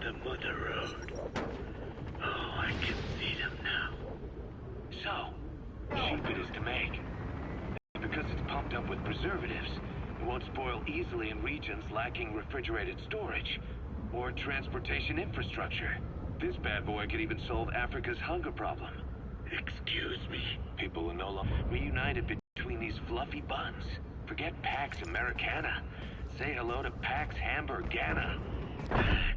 the Mother Road. Oh, I can see them now. So, cheap it is to make. Because it's pumped up with preservatives, it won't spoil easily in regions lacking refrigerated storage or transportation infrastructure. This bad boy could even solve Africa's hunger problem. Excuse me. People are no longer reunited between these fluffy buns. Forget Pax Americana. Say hello to Pax Hamburgana. Pax.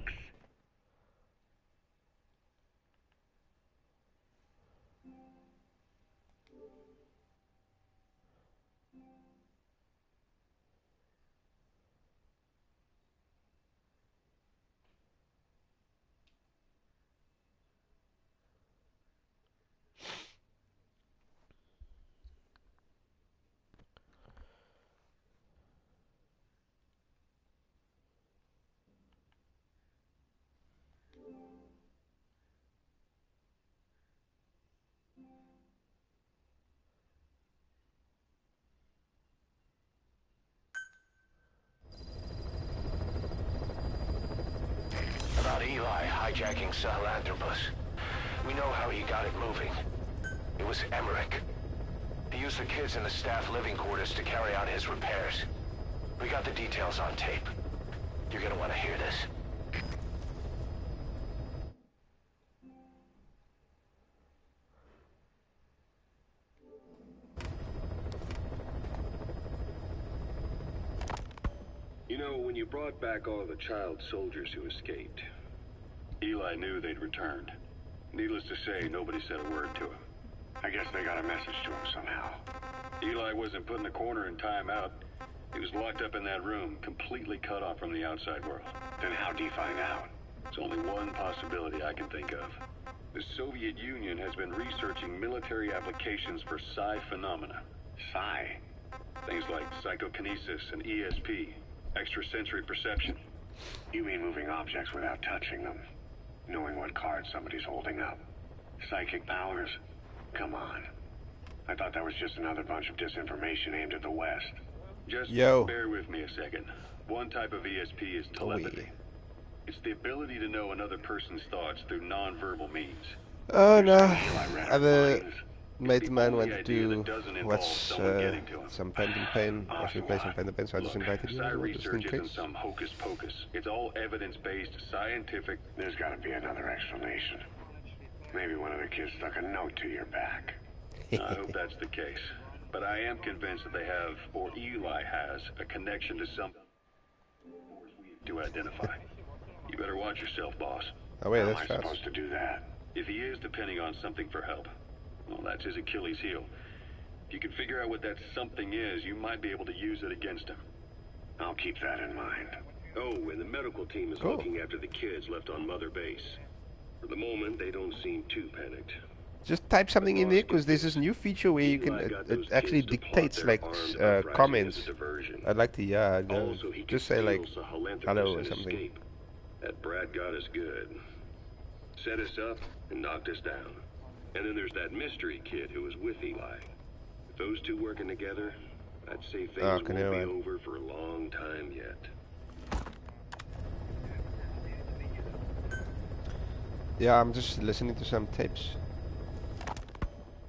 About Eli hijacking Sahelanthropus. We know how he got it moving. It was Emmerich. He used the kids in the staff living quarters to carry out his repairs. We got the details on tape. You're gonna want to hear this. You know, when you brought back all the child soldiers who escaped, Eli knew they'd returned. Needless to say, nobody said a word to him. I guess they got a message to him somehow. Eli wasn't put in the corner in timeout. He was locked up in that room, completely cut off from the outside world. Then how'd he find out? There's only one possibility I can think of. The Soviet Union has been researching military applications for psi phenomena. Psi? Things like psychokinesis and ESP. Extrasensory perception. You mean moving objects without touching them? Knowing what cards somebody's holding up? Psychic powers? Come on. I thought that was just another bunch of disinformation aimed at the West. Just bear with me a second. One type of ESP is telepathy. It's the ability to know another person's thoughts through non-verbal means. Oh no, I've made the man want to watch some Phantom Pain, actually play some Phantom Pain, so I just invited you as well, just in case. Some hocus pocus. It's all evidence-based, scientific. There's gotta be another explanation. Maybe one of the kids stuck a note to your back. I hope that's the case. But I am convinced that they have, or Eli has, a connection to some to identify. You better watch yourself, boss. Oh wait, that's fast. How am I supposed to do that? If he is depending on something for help, well, that's his Achilles heel. If you can figure out what that something is, you might be able to use it against him. I'll keep that in mind. Oh, and the medical team is looking after the kids left on Mother Base. For the moment, they don't seem too panicked. Just type something in there, because there's this new feature where you can, it actually dictates like comments. I'd like to, just say like, hello or something. That Brad got us good. Set us up and knocked us down. And then there's that mystery kid who was with Eli. With those two working together, I'd say things won't be over for a long time yet. Yeah, I'm just listening to some tapes.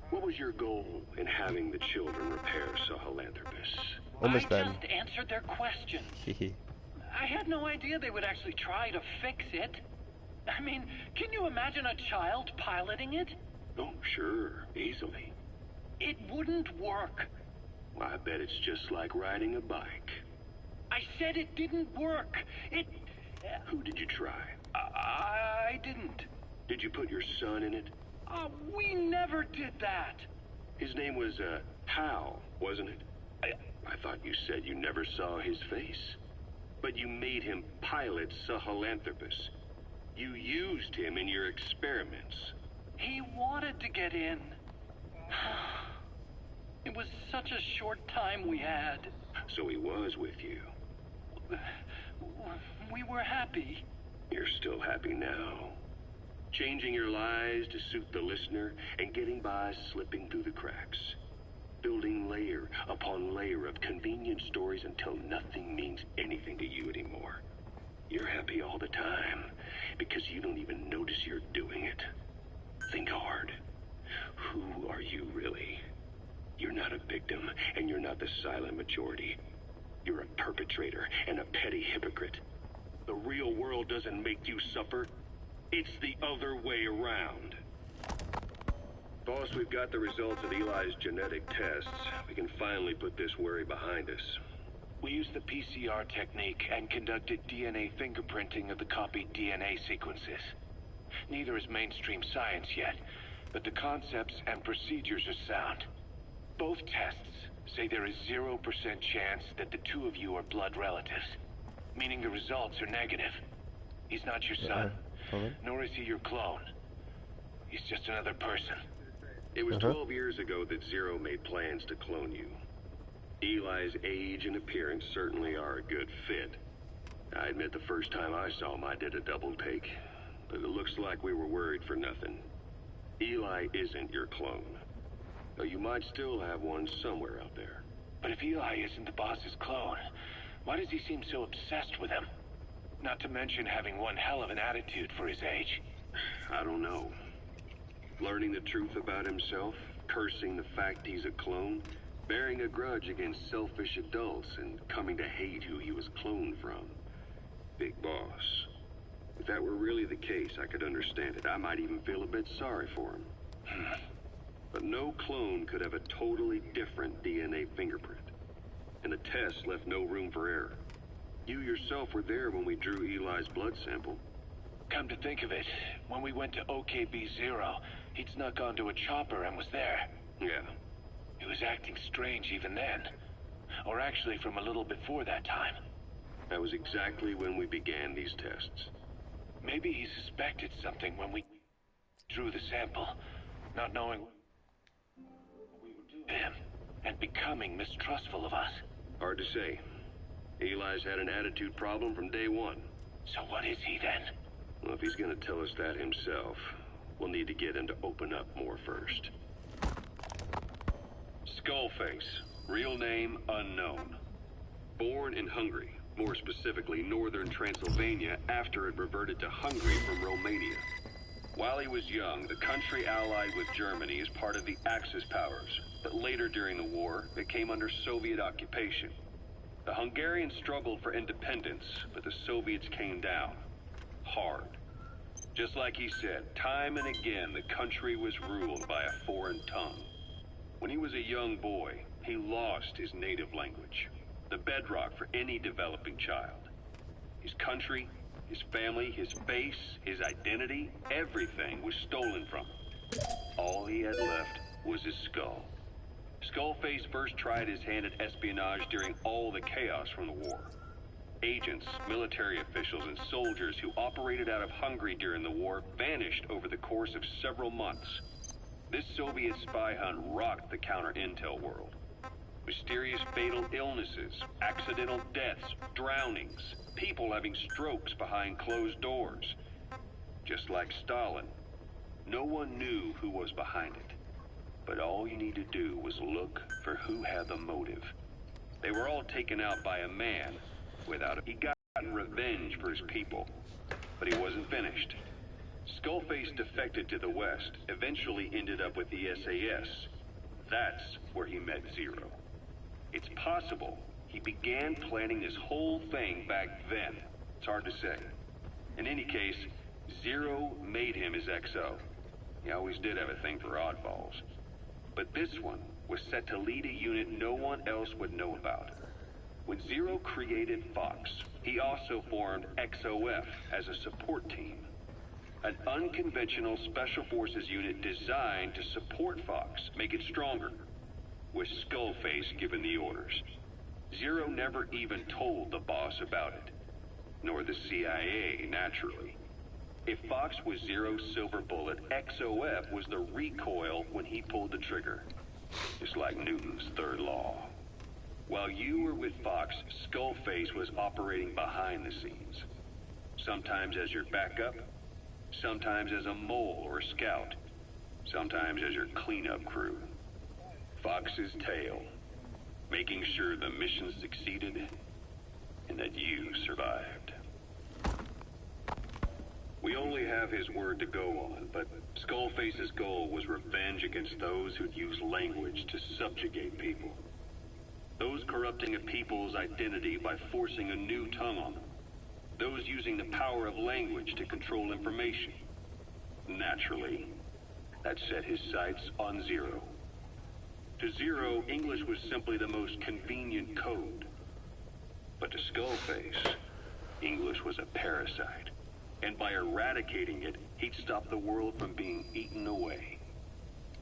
What was your goal in having the children repair Sahelanthropus? Almost done. I just answered their questions. I had no idea they would actually try to fix it. I mean, can you imagine a child piloting it? Oh, sure. Easily. It wouldn't work. Well, I bet it's just like riding a bike. I said it didn't work. Who did you try? I didn't. Did you put your son in it? We never did that. His name was, Hal, wasn't it? I thought you said you never saw his face. But you made him pilot Sahelanthropus. You used him in your experiments. He wanted to get in. It was such a short time we had. So he was with you. We were happy. You're still happy now. Changing your lies to suit the listener and getting by slipping through the cracks. Building layer upon layer of convenient stories until nothing means anything to you anymore. You're happy all the time because you don't even notice you're doing it. Think hard. Who are you really? You're not a victim, and you're not the silent majority. You're a perpetrator and a petty hypocrite. The real world doesn't make you suffer. It's the other way around. Boss, we've got the results of Eli's genetic tests. We can finally put this worry behind us. We used the PCR technique and conducted DNA fingerprinting of the copied DNA sequences. Neither is mainstream science yet, but the concepts and procedures are sound. Both tests say there is 0% chance that the two of you are blood relatives, meaning the results are negative. He's not your son, nor is he your clone. He's just another person. It was 12 years ago that Zero made plans to clone you. Eli's age and appearance certainly are a good fit. I admit the first time I saw him, I did a double take. But it looks like we were worried for nothing. Eli isn't your clone. Though you might still have one somewhere out there. But if Eli isn't the boss's clone, why does he seem so obsessed with him? Not to mention having one hell of an attitude for his age. I don't know. Learning the truth about himself, cursing the fact he's a clone, bearing a grudge against selfish adults, and coming to hate who he was cloned from. Big boss. If that were really the case, I could understand it. I might even feel a bit sorry for him. But no clone could have a totally different DNA fingerprint. And the test left no room for error. You yourself were there when we drew Eli's blood sample. Come to think of it, when we went to OKB-0, he'd snuck onto a chopper and was there. Yeah. He was acting strange even then. Or actually from a little before that time. That was exactly when we began these tests. Maybe he suspected something when we drew the sample, not knowing what we were doing to him, and becoming mistrustful of us. Hard to say. Eli's had an attitude problem from day one. So what is he then? Well, if he's gonna tell us that himself, we'll need to get him to open up more first. Skullface, real name unknown. Born in Hungary, more specifically northern Transylvania, after it reverted to Hungary from Romania. While he was young, the country allied with Germany as part of the Axis powers, but later during the war, it came under Soviet occupation. The Hungarians struggled for independence, but the Soviets came down. Hard. Just like he said, time and again the country was ruled by a foreign tongue. When he was a young boy, he lost his native language, the bedrock for any developing child. His country, his family, his face, his identity, everything was stolen from him. All he had left was his skull. Skullface first tried his hand at espionage during all the chaos from the war. Agents, military officials, and soldiers who operated out of Hungary during the war vanished over the course of several months. This Soviet spy hunt rocked the counter-intel world. Mysterious fatal illnesses, accidental deaths, drownings, people having strokes behind closed doors. Just like Stalin, no one knew who was behind it. But all you need to do was look for who had the motive. They were all taken out by a man without he gotten revenge for his people. But he wasn't finished. Skullface defected to the West, eventually ended up with the SAS. That's where he met Zero. It's possible he began planning this whole thing back then. It's hard to say. In any case, Zero made him his XO. He always did have a thing for oddballs. But this one was set to lead a unit no one else would know about. When Zero created Fox, he also formed XOF as a support team. An unconventional special forces unit designed to support Fox, make it stronger, with Skullface given the orders. Zero never even told the boss about it, nor the CIA, naturally. If Fox was Zero's silver bullet, XOF was the recoil when he pulled the trigger. Just like Newton's third law. While you were with Fox, Skullface was operating behind the scenes. Sometimes as your backup, sometimes as a mole or a scout, sometimes as your cleanup crew. Fox's tail, making sure the mission succeeded and that you survived. We have his word to go on, but Skullface's goal was revenge against those who'd use language to subjugate people. Those corrupting a people's identity by forcing a new tongue on them. Those using the power of language to control information. Naturally, that set his sights on Zero. To Zero, English was simply the most convenient code. But to Skullface, English was a parasite. And by eradicating it, he'd stop the world from being eaten away.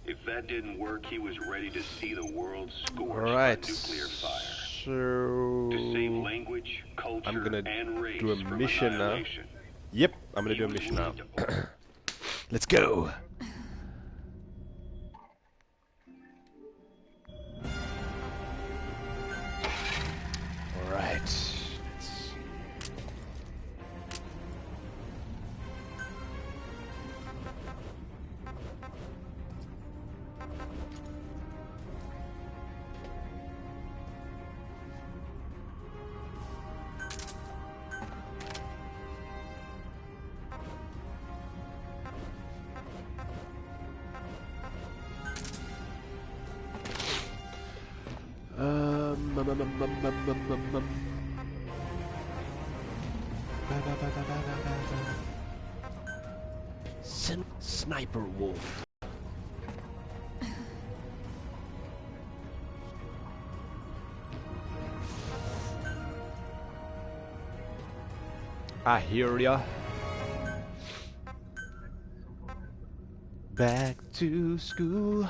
If that didn't work, he was ready to see the world scorched by nuclear fire. So To save language, culture, I'm gonna and race do a from mission now. annihilation. Yep, I'm gonna do a mission now. Let's go. All right. Let's see. Sniper wolf. I hear ya. Back to school,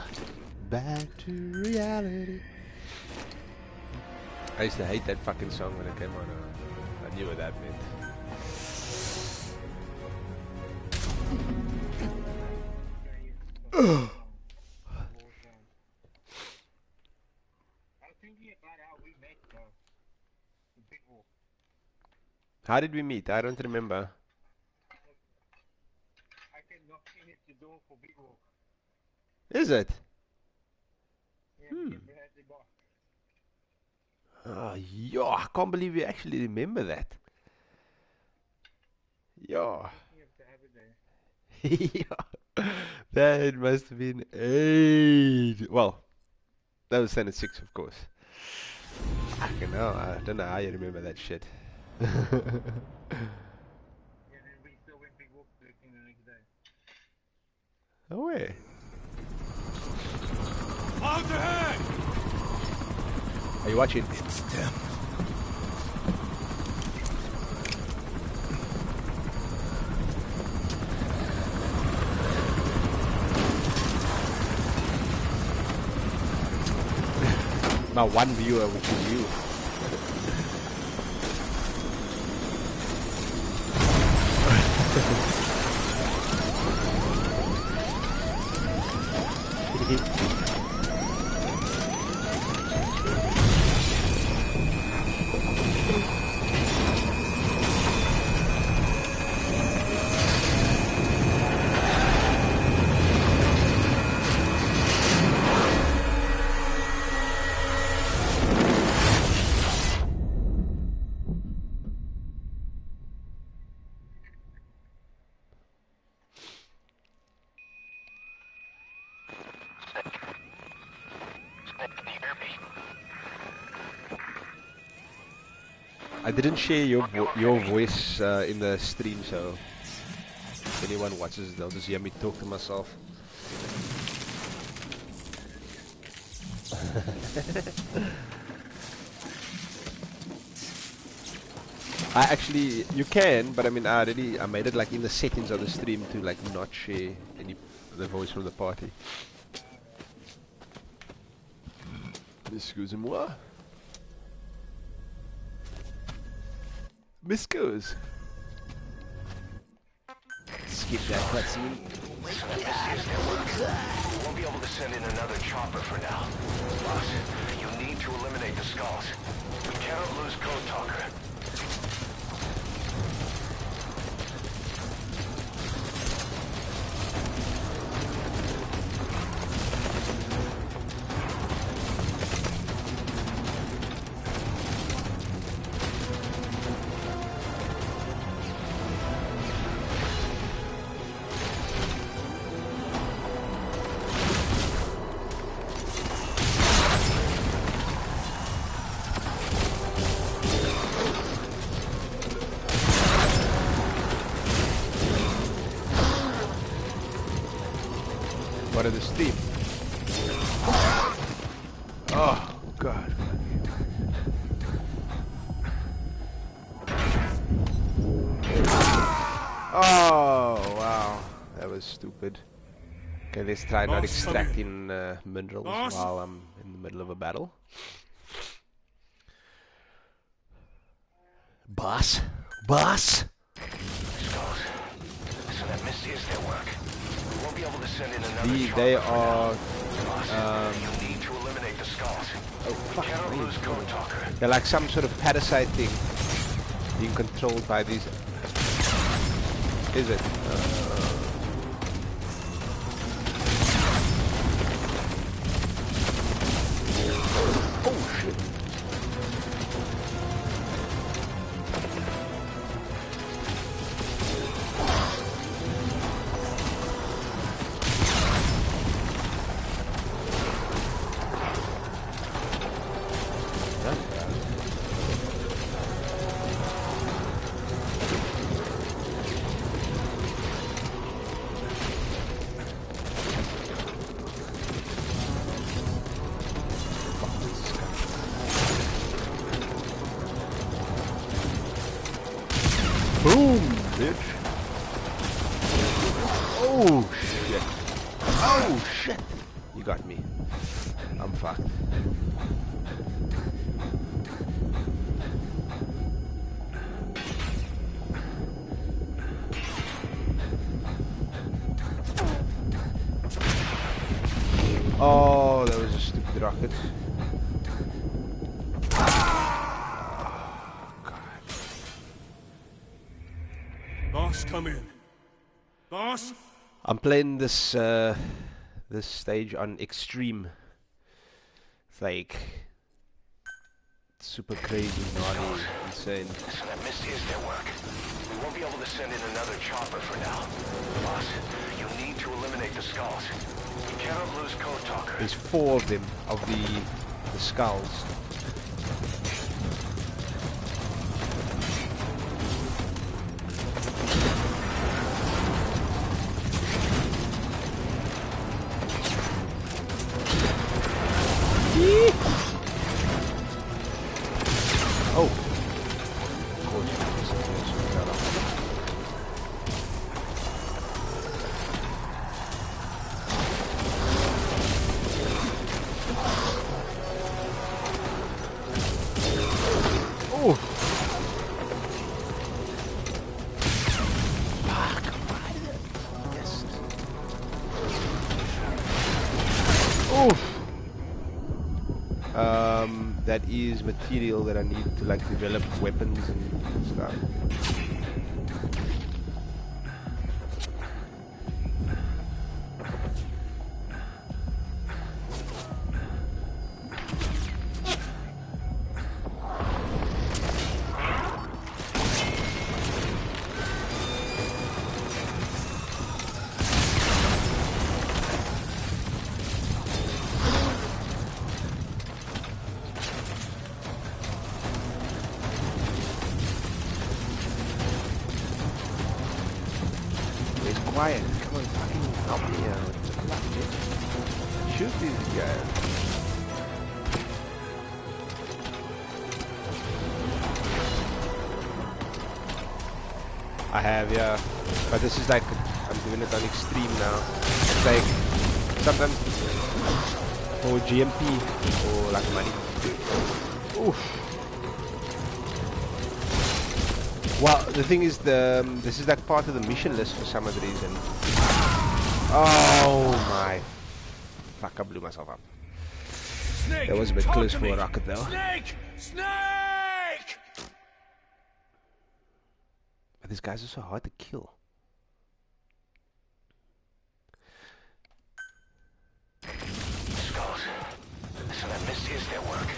back to reality. I used to hate that fucking song when it came on. I knew what that meant. How did we meet? I don't remember. Is it? Oh, yeah, I can't believe you actually remember that. Yeah. Yeah. That must have been 8. Well, that was Senate 6, of course. Fucking hell, I don't know how you remember that shit. No way. Out ahead! Are you watching? It's them. My one viewer, which is you. I didn't share your voice in the stream, so if anyone watches, they'll just hear me talk to myself. I actually, you can, but I mean, I made it like in the settings of the stream to like not share the voice from the party. Excusez-moi. Miskos. Skip that cutscene. We won't be able to send in another chopper for now. Boss, you need to eliminate the skulls. We cannot lose Code Talker. part of the stream. Oh God. Oh wow, that was stupid. Okay, let's try not extracting minerals while I'm in the middle of a battle. Boss? Boss? Skulls. So that missed is their work. We won't be able to send in another They chopper are... you need to eliminate the skulls. Oh, We cannot lose Code Talker. They're like some sort of parasite thing being controlled by these... Is it? Oh shit. Boom, bitch. Oh, shit. Oh, shit. You got me. I'm fucked. Oh, that was a stupid rocket. Boss, come in. Boss? I'm playing this this stage on extreme. It's like super crazy, gnarly, insane. So that missed is their work. We won't be able to send in another chopper for now. Boss, you need to eliminate the skulls. You cannot lose Code Talker. There's 4 of them, of the skulls. Oh. Oh. Yes. Oh. That is material that I need to like develop weapons and stuff. Quiet. Come on, fucking help me out. What the fuck, bitch? Shoot these guys. I have, yeah. But this is like, I'm doing it on extreme now. It's like, sometimes for GMP or like money. Oof. Well, the thing is, this is like part of the mission list for some odd reason. Oh my! Fuck! I blew myself up. Snake, That was a bit close for a rocket, though. Snake! Snake! But these guys are so hard to kill. Skulls. So that missed is their work.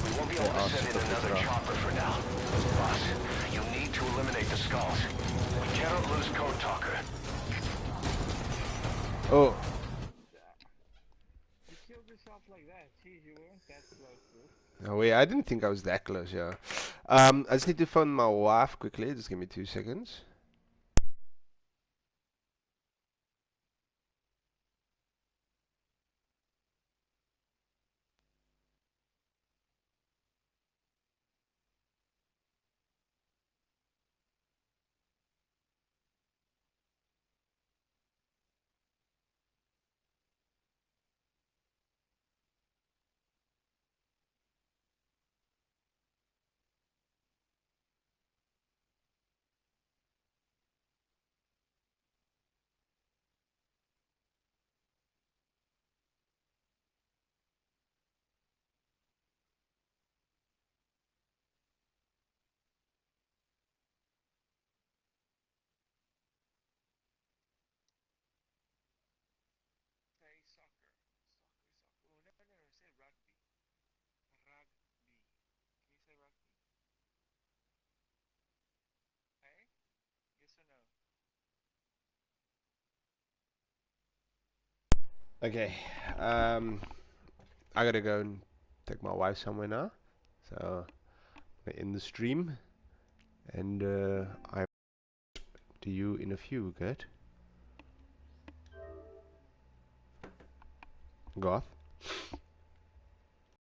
We won't be able to send in another chopper for now. Boss, you need to eliminate the skulls. We cannot lose Code Talker. Oh. You killed yourself like that. Jeez, you weren't that close, bro. No way, I didn't think I was that close, yeah. I just need to phone my wife quickly. Just give me 2 seconds. Okay, I gotta go and take my wife somewhere now. So, I'm gonna end the stream. And I to you in a few, good? Goth?